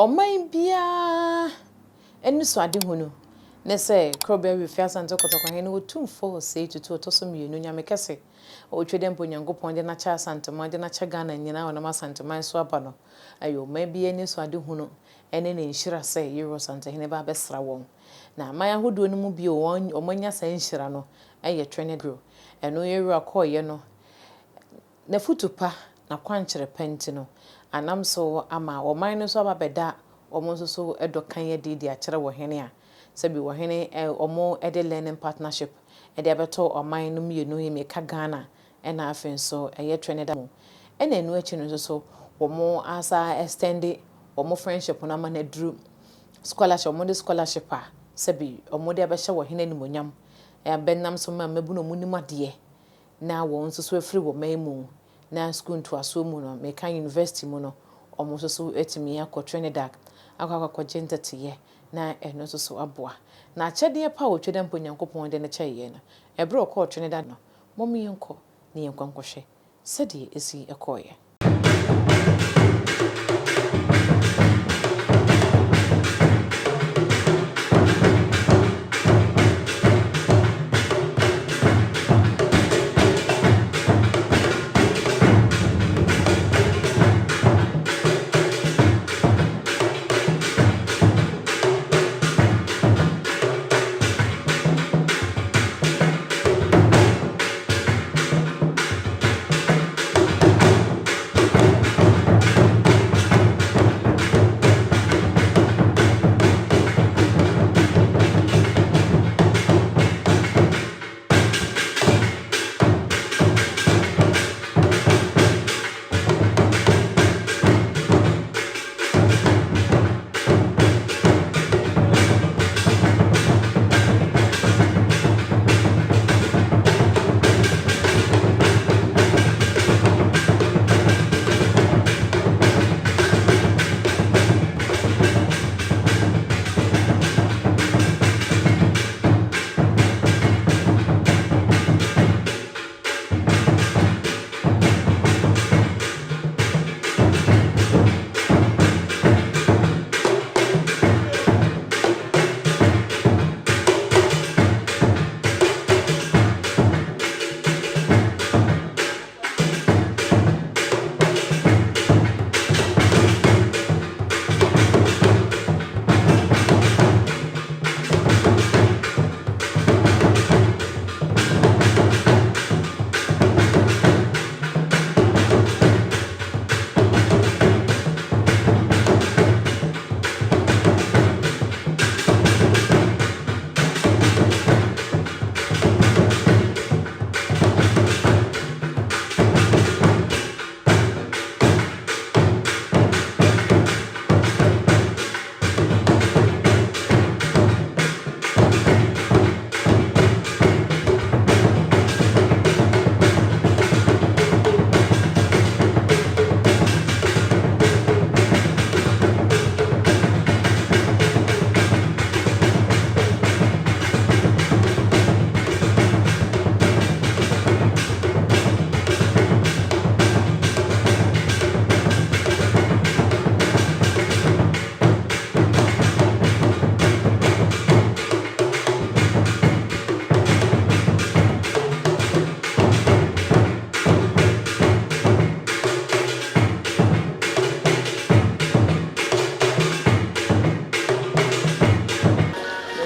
Oman bia eni so ade hunu ne se krobia we fiasa nto kotokwa he ne Otumfuo say to otoso mienu nyame kese otwede mpo nyankopon de na cha santoma de na cha Ghana nyina wona ma santoma so aba no ayo ma bia eni so ade hunu ene ne nhira se yero santa hene ba besra won na maya hodo no mu bio won omanya sa nhira no eye Trinidad eno yero akoye no na futupa na kwankyere penti no anam so ama oman no so ababeda omo so edokan ye di akere wo hene a sabi wo hene omo ede learning partnership ede abeto oman no mienu me ka Ghana ena afen so eye Trinidad mo ena enu achi no so omo asa extend omo friendship na ma na dru scholarship omo de scholarship a sabi omo de abehye wo hene ni monyam benam so ma mabu no munim ade na wo so afiri wo maimu na school to aso mu no me kan university mu no omo so etimi akọ Trinidad akọ jentete ye na eno so aboa na achede pa otwede mpo nyankopon de ne kyeye na ebro kọ Trinidad no momi yenko ne yenkwankwhwe sede esi ekoye.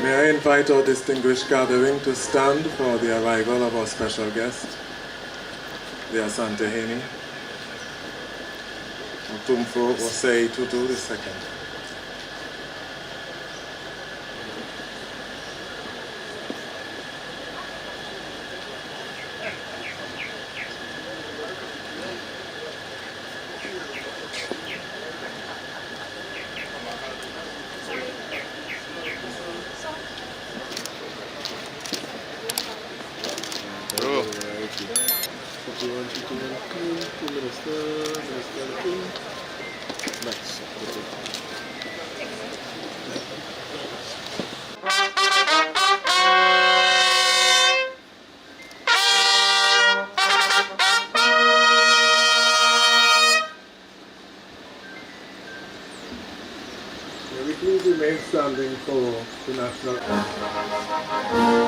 I invite our distinguished gathering to stand for the arrival of our special guest, the Asante Hene, Otumfuo Osei Tutu II. Nice. please remain standing for the national anthem.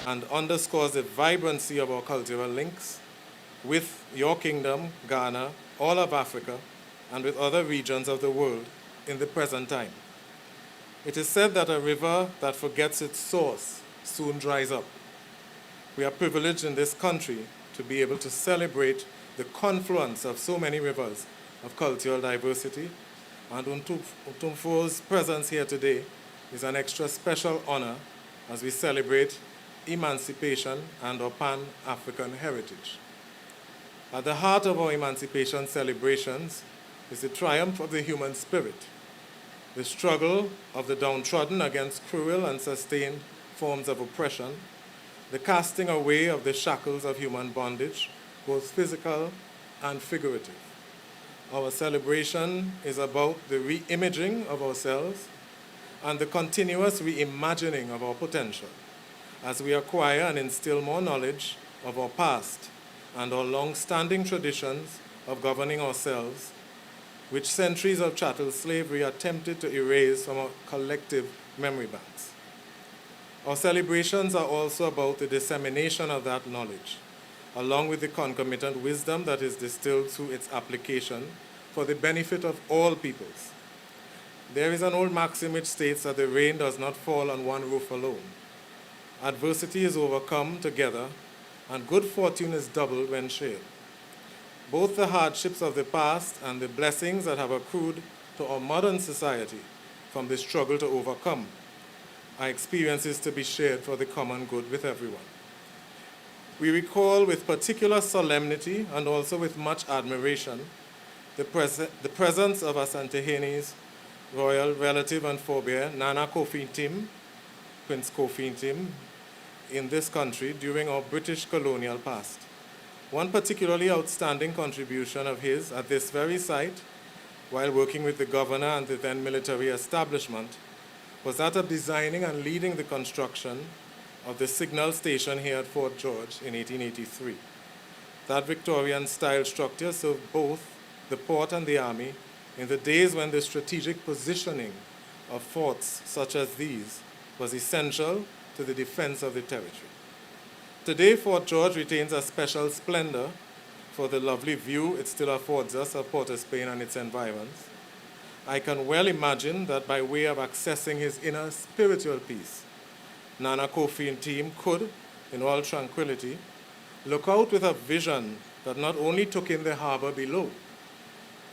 And underscores the vibrancy of our cultural links with your kingdom, Ghana, all of Africa, and with other regions of the world in the present time. It is said that a river that forgets its source soon dries up. We are privileged in this country to be able to celebrate the confluence of so many rivers of cultural diversity, and Otumfuo's presence here today is an extra special honor as we celebrate Emancipation and our Pan-African heritage. At the heart of our Emancipation celebrations is the triumph of the human spirit, the struggle of the downtrodden against cruel and sustained forms of oppression, the casting away of the shackles of human bondage, both physical and figurative. Our celebration is about the re-imaging of ourselves and the continuous reimagining of our potential as we acquire and instill more knowledge of our past and our long-standing traditions of governing ourselves, which centuries of chattel slavery attempted to erase from our collective memory banks. Our celebrations are also about the dissemination of that knowledge, along with the concomitant wisdom that is distilled through its application for the benefit of all peoples. There is an old maxim which states that the rain does not fall on one roof alone. Adversity is overcome together, and good fortune is doubled when shared. Both the hardships of the past and the blessings that have accrued to our modern society from the struggle to overcome are experiences to be shared for the common good with everyone. We recall with particular solemnity and also with much admiration the presence of Asante Hene's royal relative and forebear, Nana Kofi Tim, Prince Kofi Tim, in this country during our British colonial past. One particularly outstanding contribution of his at this very site, while working with the governor and the then military establishment, was that of designing and leading the construction of the signal station here at Fort George in 1883. That Victorian-style structure served both the port and the army in the days when the strategic positioning of forts such as these was essential to the defense of the territory. Today, Fort George retains a special splendor for the lovely view it still affords us of Port of Spain and its environs. I can well imagine that by way of accessing his inner spiritual peace, Nana Kofi and team could, in all tranquility, look out with a vision that not only took in the harbor below,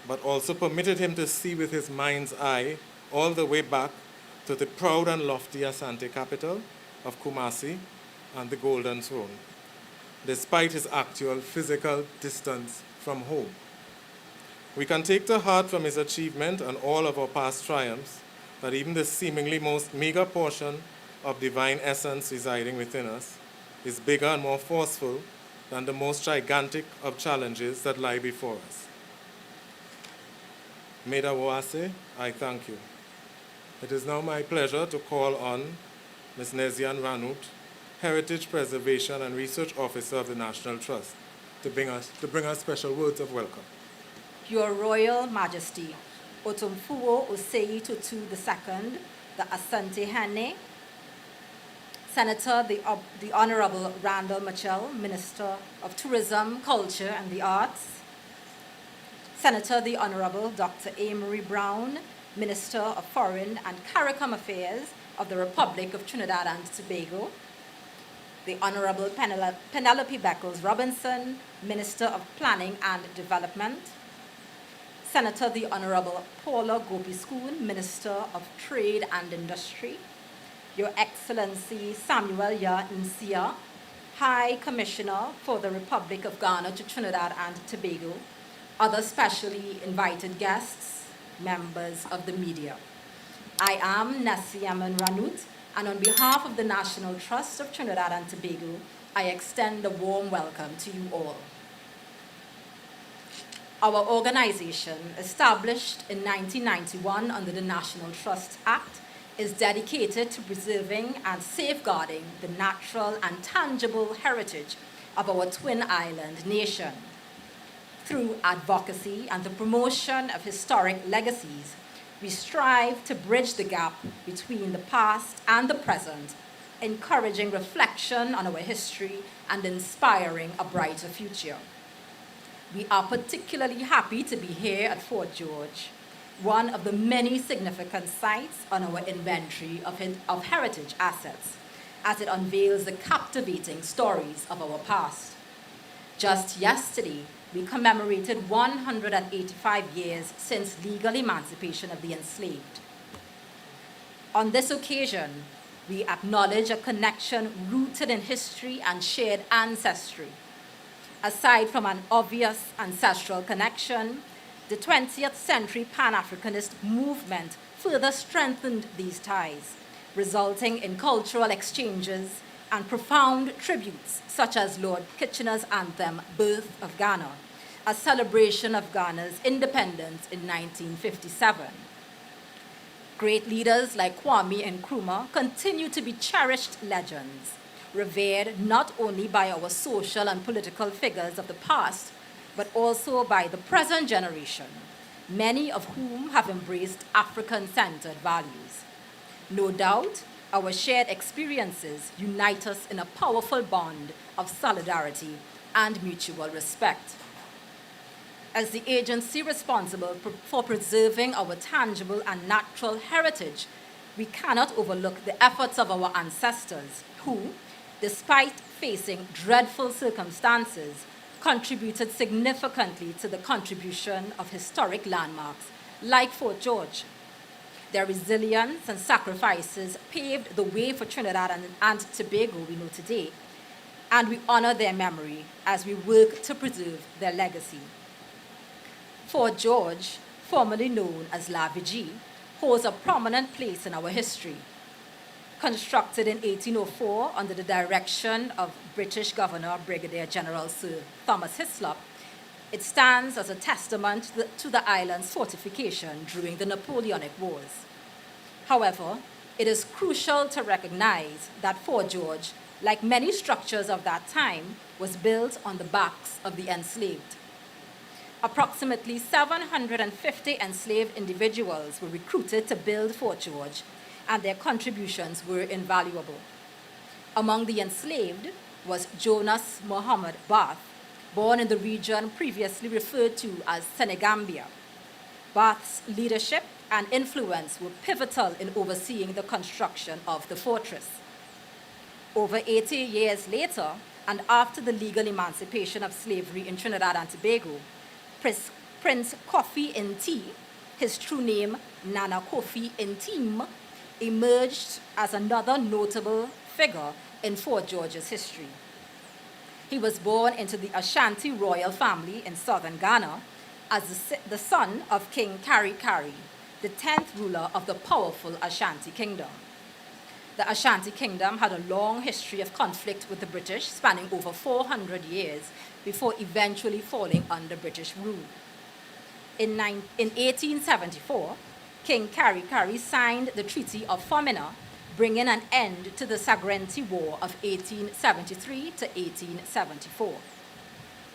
but also permitted him to see with his mind's eye all the way back to the proud and lofty Asante capital of Kumasi and the Golden Throne, despite his actual physical distance from home. We can take to heart from his achievement and all of our past triumphs that even the seemingly most meager portion of divine essence residing within us is bigger and more forceful than the most gigantic of challenges that lie before us. Meda Wase, I thank you. It is now my pleasure to call on Ms. Nezian Ranut, Heritage Preservation and Research Officer of the National Trust, to bring us special words of welcome. Your Royal Majesty, Otumfuo Osei Tutu II, the Asante Hene, Senator the Honorable Randall Mitchell, Minister of Tourism, Culture and the Arts. Senator the Honorable Dr. Amory Brown, Minister of Foreign and CARICOM Affairs of the Republic of Trinidad and Tobago. The Honorable Penelope Beckles Robinson, Minister of Planning and Development. Senator the Honorable Paula Gopi-Schoon, Minister of Trade and Industry. Your Excellency Samuel Ya Nsia, High Commissioner for the Republic of Ghana to Trinidad and Tobago, other specially invited guests, members of the media. I am Nasiaman Ranut, and on behalf of the National Trust of Trinidad and Tobago, I extend a warm welcome to you all. Our organization, established in 1991 under the National Trust Act, is dedicated to preserving and safeguarding the natural and tangible heritage of our twin island nation. Through advocacy and the promotion of historic legacies, we strive to bridge the gap between the past and the present, encouraging reflection on our history and inspiring a brighter future. We are particularly happy to be here at Fort George, one of the many significant sites on our inventory of heritage assets, as it unveils the captivating stories of our past. Just yesterday, we commemorated 185 years since legal emancipation of the enslaved. On this occasion, we acknowledge a connection rooted in history and shared ancestry. Aside from an obvious ancestral connection, the 20th century Pan-Africanist movement further strengthened these ties, resulting in cultural exchanges and profound tributes, such as Lord Kitchener's anthem, Birth of Ghana, a celebration of Ghana's independence in 1957. Great leaders like Kwame Nkrumah continue to be cherished legends, revered not only by our social and political figures of the past, but also by the present generation, many of whom have embraced African-centered values. No doubt, our shared experiences unite us in a powerful bond of solidarity and mutual respect. As the agency responsible for preserving our tangible and natural heritage, we cannot overlook the efforts of our ancestors who, despite facing dreadful circumstances, contributed significantly to the contribution of historic landmarks like Fort George. Their resilience and sacrifices paved the way for Trinidad and Tobago we know today, and we honor their memory as we work to preserve their legacy. Fort George, formerly known as La Vigie, holds a prominent place in our history. Constructed in 1804 under the direction of British Governor Brigadier General Sir Thomas Hislop, it stands as a testament to the island's fortification during the Napoleonic Wars. However, it is crucial to recognize that Fort George, like many structures of that time, was built on the backs of the enslaved. Approximately 750 enslaved individuals were recruited to build Fort George, and their contributions were invaluable. Among the enslaved was Jonas Muhammad Bath, born in the region previously referred to as Senegambia. Bath's leadership and influence were pivotal in overseeing the construction of the fortress. Over 80 years later, and after the legal emancipation of slavery in Trinidad and Tobago, Prince Kofi Nti, his true name Nana Kofi Ntim, emerged as another notable figure in Fort George's history. He was born into the Ashanti royal family in southern Ghana as the son of King Kari Kari, the 10th ruler of the powerful Ashanti Kingdom. The Ashanti Kingdom had a long history of conflict with the British, spanning over 400 years before eventually falling under British rule. In 1874, King Kari Kari signed the Treaty of Fomena, bringing an end to the Sagrenti War of 1873 to 1874.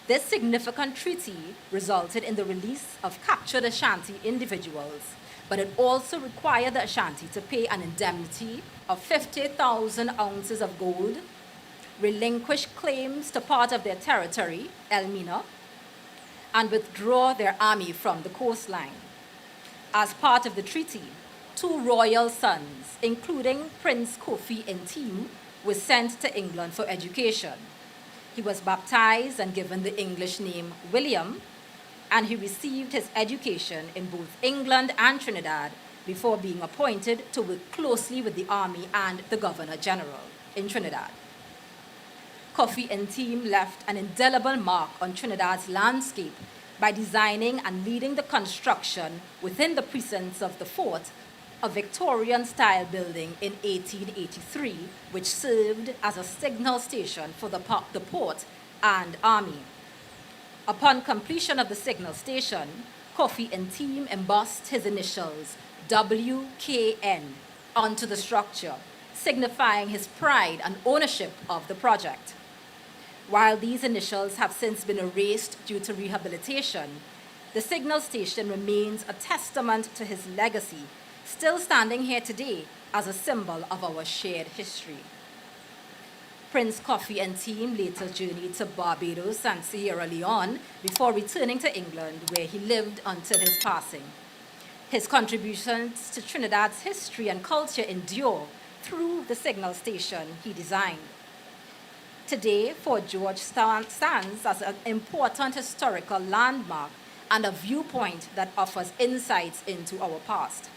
This significant treaty resulted in the release of captured Ashanti individuals, but it also required the Ashanti to pay an indemnity of 50,000 ounces of gold, relinquish claims to part of their territory, Elmina, and withdraw their army from the coastline. As part of the treaty, 2 royal sons, including Prince Kofi Ntim, were sent to England for education. He was baptized and given the English name William, and he received his education in both England and Trinidad before being appointed to work closely with the army and the Governor General in Trinidad. Kofi Ntim left an indelible mark on Trinidad's landscape by designing and leading the construction within the precincts of the fort, a Victorian-style building in 1883, which served as a signal station for the port and army. Upon completion of the signal station, Kofi Ntim embossed his initials WKN onto the structure, signifying his pride and ownership of the project. While these initials have since been erased due to rehabilitation, the signal station remains a testament to his legacy, still standing here today as a symbol of our shared history. Prince Kofi Ntim later journeyed to Barbados and Sierra Leone before returning to England, where he lived until his passing. His contributions to Trinidad's history and culture endure through the signal station he designed. Today, Fort George stands as an important historical landmark and a viewpoint that offers insights into our past.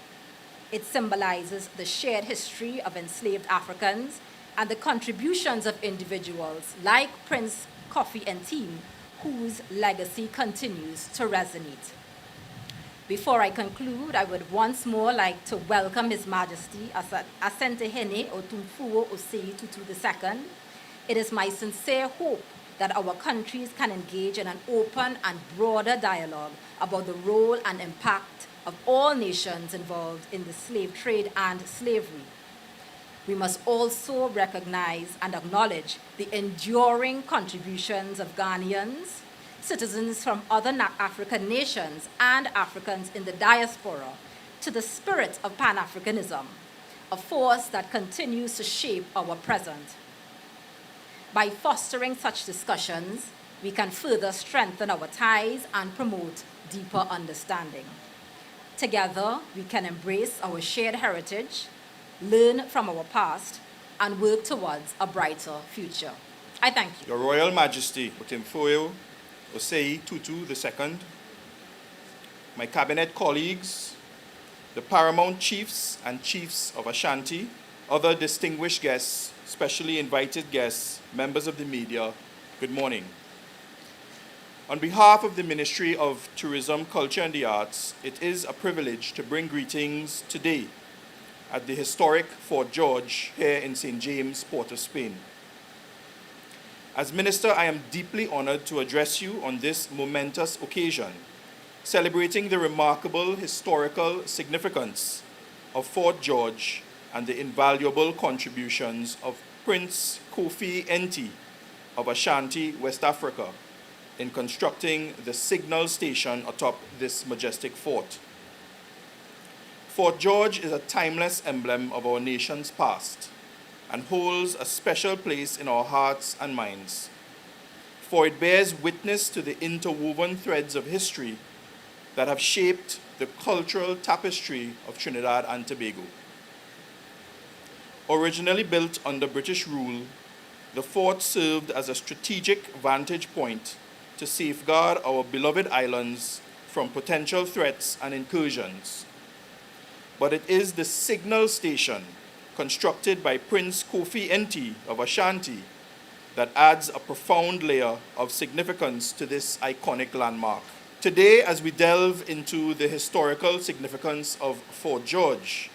It symbolizes the shared history of enslaved Africans and the contributions of individuals like Prince Kofi Ntim, whose legacy continues to resonate. Before I conclude, I would once more like to welcome His Majesty Asantehene Otumfuo Osei Tutu II. It is my sincere hope that our countries can engage in an open and broader dialogue about the role and impact of all nations involved in the slave trade and slavery. We must also recognize and acknowledge the enduring contributions of Ghanaians, citizens from other African nations, and Africans in the diaspora to the spirit of Pan-Africanism, a force that continues to shape our present. By fostering such discussions, we can further strengthen our ties and promote deeper understanding. Together, we can embrace our shared heritage, learn from our past, and work towards a brighter future. I thank you. Your Royal Majesty, Otumfuo Osei Tutu II, my cabinet colleagues, the paramount chiefs and chiefs of Ashanti, other distinguished guests, specially invited guests, members of the media, good morning. On behalf of the Ministry of Tourism, Culture and the Arts, it is a privilege to bring greetings today at the historic Fort George here in St. James, Port of Spain. As Minister, I am deeply honored to address you on this momentous occasion, celebrating the remarkable historical significance of Fort George and the invaluable contributions of Prince Kofi Ntim of Ashanti, West Africa, in constructing the signal station atop this majestic fort. Fort George is a timeless emblem of our nation's past and holds a special place in our hearts and minds, for it bears witness to the interwoven threads of history that have shaped the cultural tapestry of Trinidad and Tobago. Originally built under British rule, the fort served as a strategic vantage point to safeguard our beloved islands from potential threats and incursions. But it is the signal station constructed by Prince Kofi Ntim of Ashanti that adds a profound layer of significance to this iconic landmark. Today, as we delve into the historical significance of Fort George,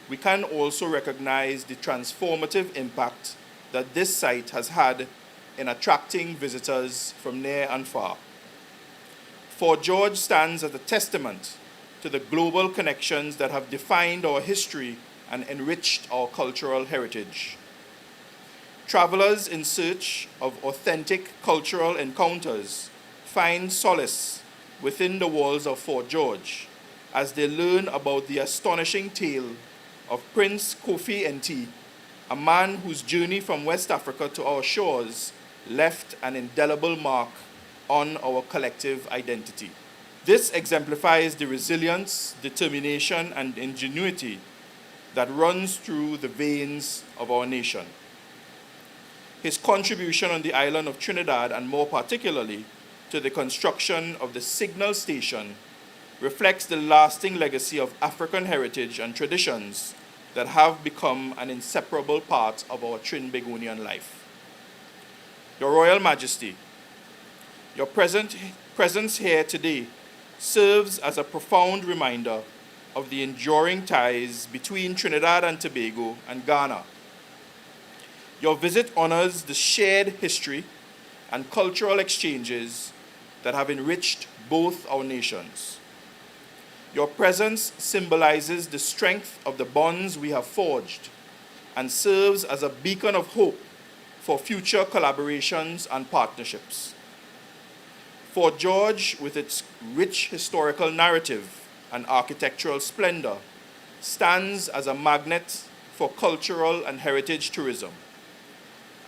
we can also recognize the transformative impact that this site has had in attracting visitors from near and far. Fort George stands as a testament to the global connections that have defined our history and enriched our cultural heritage. Travelers in search of authentic cultural encounters find solace within the walls of Fort George as they learn about the astonishing tale of Prince Kofi Nt, a man whose journey from West Africa to our shores left an indelible mark on our collective identity. This exemplifies the resilience, determination, and ingenuity that runs through the veins of our nation. His contribution on the island of Trinidad, and more particularly to the construction of the signal station, reflects the lasting legacy of African heritage and traditions that have become an inseparable part of our Trinbagonian life. Your Royal Majesty, your presence here today serves as a profound reminder of the enduring ties between Trinidad and Tobago and Ghana. Your visit honors the shared history and cultural exchanges that have enriched both our nations. Your presence symbolizes the strength of the bonds we have forged and serves as a beacon of hope for future collaborations and partnerships. Fort George, with its rich historical narrative and architectural splendor, stands as a magnet for cultural and heritage tourism.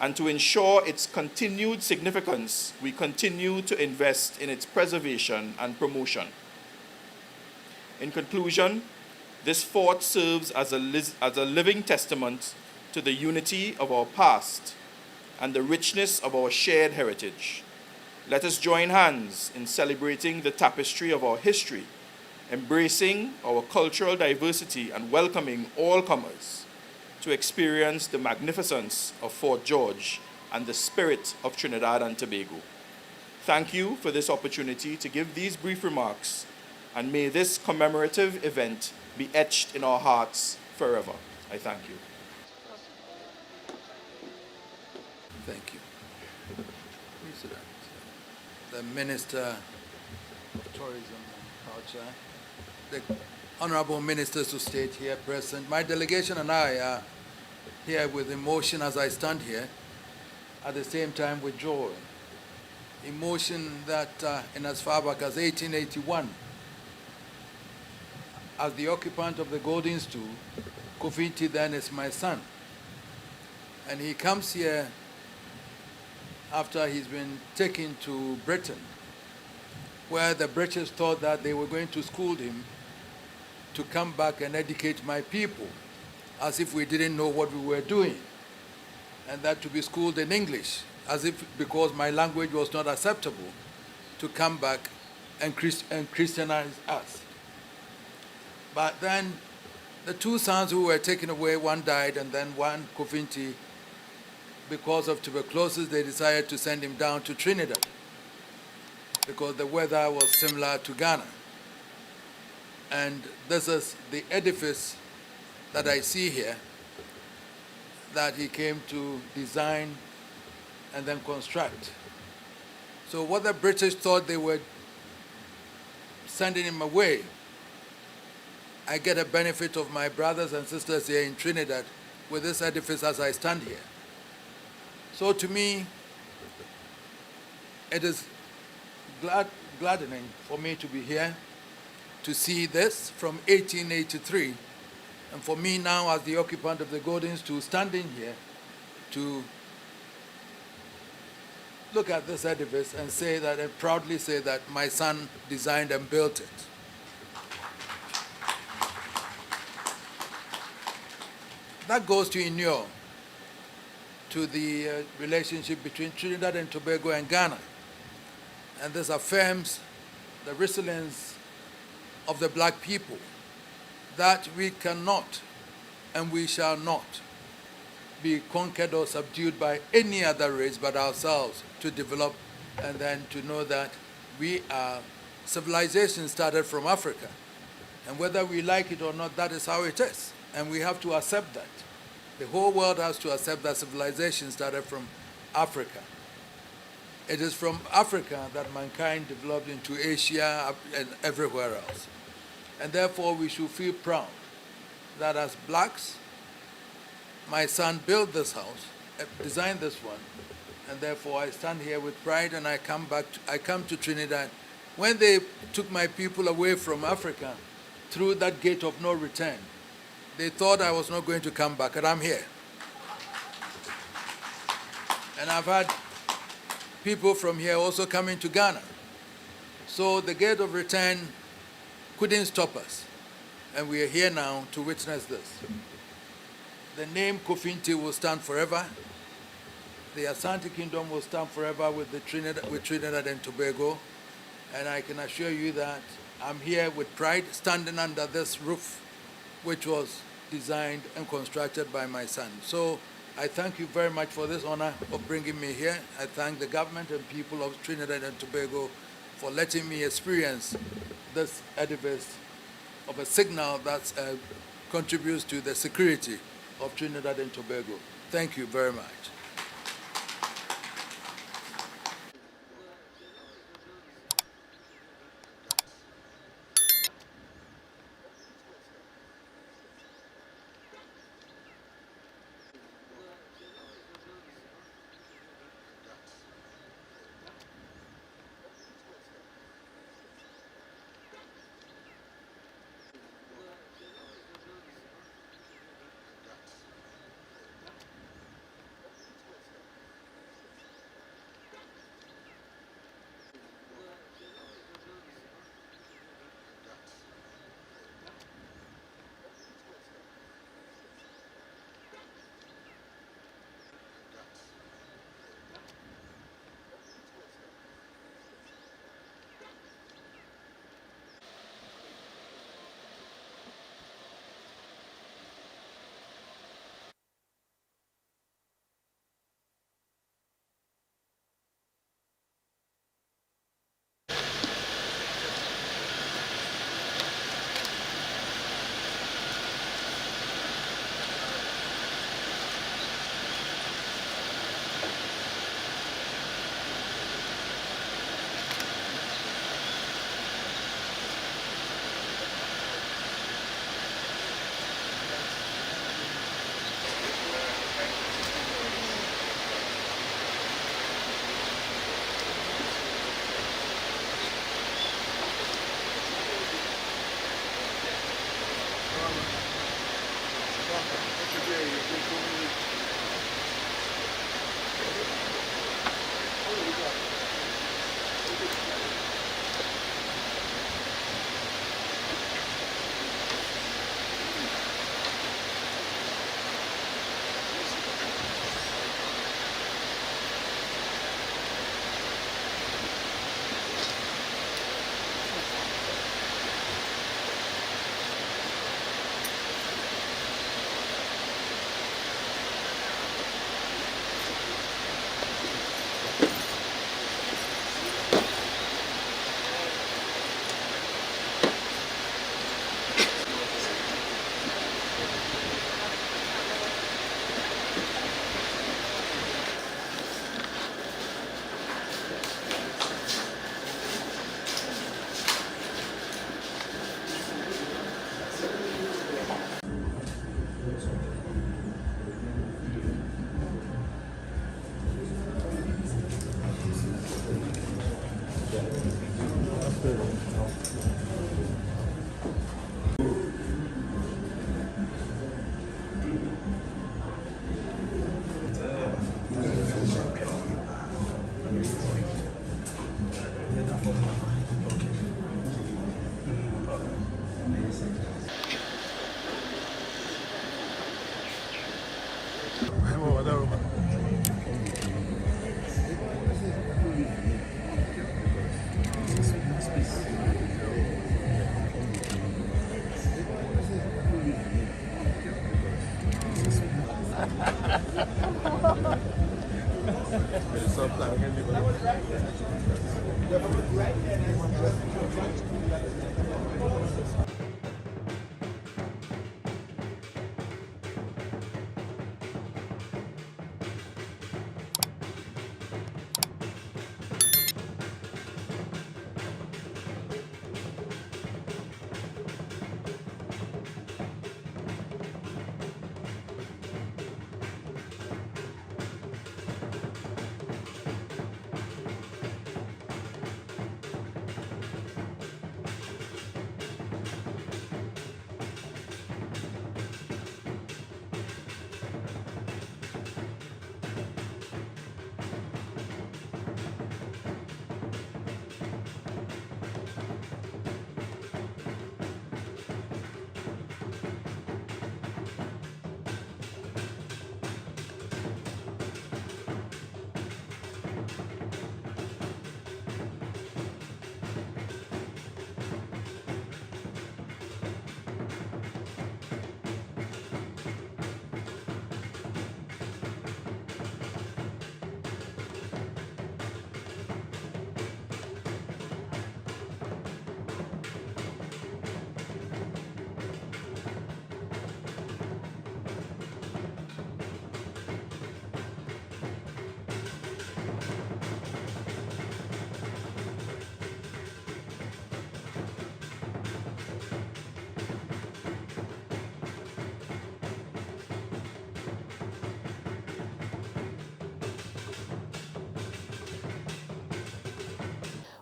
And to ensure its continued significance, we continue to invest in its preservation and promotion. In conclusion, this fort serves as a living testament to the unity of our past and the richness of our shared heritage. Let us join hands in celebrating the tapestry of our history, embracing our cultural diversity and welcoming all comers to experience the magnificence of Fort George and the spirit of Trinidad and Tobago. Thank you for this opportunity to give these brief remarks, and may this commemorative event be etched in our hearts forever. I thank you. Thank you. The Minister of Tourism and Culture, the Honorable Ministers of State here present. My delegation and I are here with emotion as I stand here, at the same time with joy. Emotion that in as far back as 1881, as the occupant of the Golden Stool, Kofi Nt then is my son. And he comes here after he's been taken to Britain, where the British thought that they were going to school him to come back and educate my people, as if we didn't know what we were doing, and that to be schooled in English, as if because my language was not acceptable, to come back and Christianize us. But then the two sons who were taken away, one died, and then one, Kofi Nt, because of tuberculosis, they decided to send him down to Trinidad because the weather was similar to Ghana. And this is the edifice that I see here that he came to design and then construct. So what the British thought they were sending him away, I get a benefit of my brothers and sisters here in Trinidad with this edifice as I stand here. So to me, it is gladdening for me to be here, to see this from 1883, and for me now as the occupant of the Golden Stool standing here to look at this edifice and say that, and proudly say that my son designed and built it. That goes to inure to the relationship between Trinidad and Tobago and Ghana. And this affirms the resilience of the black people, that we cannot and we shall not be conquered or subdued by any other race but ourselves, to develop and then to know that we are, civilization started from Africa. And whether we like it or not, that is how it is. And we have to accept that. The whole world has to accept that civilization started from Africa. It is from Africa that mankind developed into Asia and everywhere else. And therefore we should feel proud that as blacks, my son built this house, designed this one, and therefore I stand here with pride, and I come to Trinidad. When they took my people away from Africa through that gate of no return. They thought I was not going to come back, and I'm here. And I've had people from here also coming to Ghana. So the gate of return couldn't stop us. And we are here now to witness this. The name Kofinti will stand forever. The Asante Kingdom will stand forever with Trinidad and Tobago. And I can assure you that I'm here with pride, standing under this roof, which was designed and constructed by my son. So I thank you very much for this honor of bringing me here. I thank the government and people of Trinidad and Tobago for letting me experience this edifice of a signal that contributes to the security of Trinidad and Tobago. Thank you very much.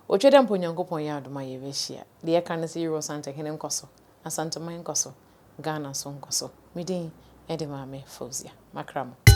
Otwede mpo Nyankopon ya adoma ye behia. De ka ne se Euro Santa hene nkoso. Asante man nkoso. Ghana so nkoso. Midin Edema me Fozia. Makramo.